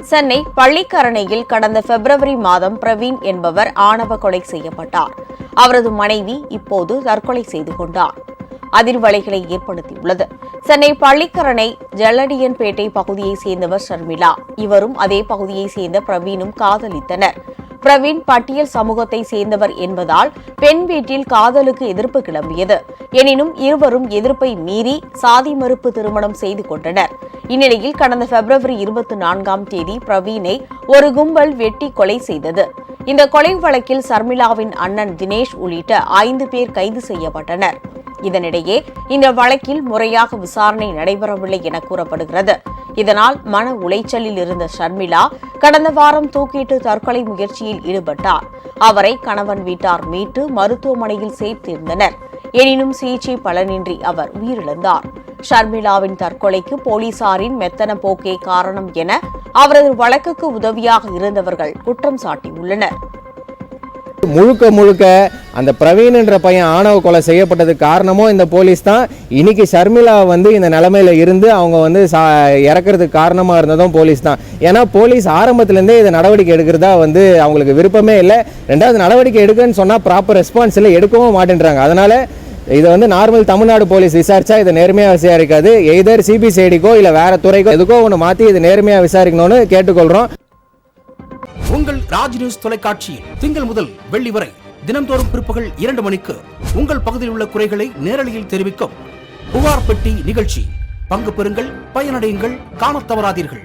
சென்னை பள்ளிக்கரணையில் கடந்த பிப்ரவரி மாதம் பிரவீன் என்பவர் ஆணவ கொலை செய்யப்பட்டார். அவரது மனைவி இப்போது தற்கொலை செய்து கொண்டார். அதிர்வலைகளை ஏற்படுத்தியுள்ளது. சென்னை பள்ளிக்கரணை ஜல்லடியன்பேட்டை பகுதியைச் சேர்ந்தவர் ஷர்மிளா. இவரும் அதே பகுதியைச் சேர்ந்த பிரவீனும் காதலித்தனர். பிரவீன் பட்டியல் சமூகத்தை சேர்ந்தவர் என்பதால் பெண் வீட்டில் காதலுக்கு எதிர்ப்பு கிளம்பியது. எனினும் இருவரும் எதிர்ப்பை மீறி சாதி மறுப்பு திருமணம் செய்து கொண்டனர். இந்நிலையில் கடந்த பிப்ரவரி 24ஆம் தேதி பிரவீனை ஒரு கும்பல் வெட்டி கொலை செய்தது. இந்த கொலை வழக்கில் ஷர்மிளாவின் அண்ணன் தினேஷ் உள்ளிட்ட 5 பேர் கைது செய்யப்பட்டனர். இதனிடையே இந்த வழக்கில் முறையாக விசாரணை நடைபெறவில்லை என கூறப்படுகிறது. இதனால் மன உளைச்சலில் இருந்த ஷர்மிளா கடந்த வாரம் தூக்கிட்டு தற்கொலை முயற்சியில் ஈடுபட்டார். அவரை கணவன் வீட்டார் மீட்டு மருத்துவமனையில் சேர்த்திருந்தனர். எனினும் சிகிச்சை பலனின்றி அவர் உயிரிழந்தார். ஷர்மிளாவின் தற்கொலைக்கு போலீசாரின் மெத்தன போக்கே காரணம் என அவரது வழக்குக்கு உதவியாக இருந்தவர்கள் குற்றம் சாட்டியுள்ளனர். முழுக்க அந்த பிரவீன் என்ற பையன் ஆணவ கொலை செய்யப்பட்டதுக்கு காரணமும் இந்த போலீஸ் தான். இன்னைக்கு ஷர்மிளா இந்த நிலைமையில இருந்து அவங்க இறக்கிறதுக்கு காரணமா இருந்ததும் போலீஸ் தான். ஏன்னா போலீஸ் ஆரம்பத்திலேருந்தே இதை நடவடிக்கை எடுக்கிறதா அவங்களுக்கு விருப்பமே இல்லை. ரெண்டாவது நடவடிக்கை எடுக்கன்னு சொன்னா ப்ராப்பர் ரெஸ்பான்ஸ் இல்லை, எடுக்கவும் மாட்டேன்றாங்க. அதனால இது நார்மல் தமிழ்நாடு போலீஸ் விசாரிச்சா இதை நேர்மையாக விசாரிக்காது. எய்தர் சிபிசிஐடிக்கோ இல்லை வேற துறைக்கோ எதுக்கோ ஒன்று மாற்றி இது நேர்மையாக விசாரிக்கணும்னு கேட்டுக்கொள்கிறோம். உங்கள் ராஜ் நியூஸ் தொலைக்காட்சியில் திங்கள் முதல் வெள்ளி வரை தினந்தோறும் பிற்பகல் 2 மணிக்கு உங்கள் பகுதியில் உள்ள குறைகளை நேரலையில் தெரிவிக்கும் புகார் பெட்டி நிகழ்ச்சி. பங்கு பெறுங்கள், பயனடையுங்கள், காணத் தவறாதீர்கள்.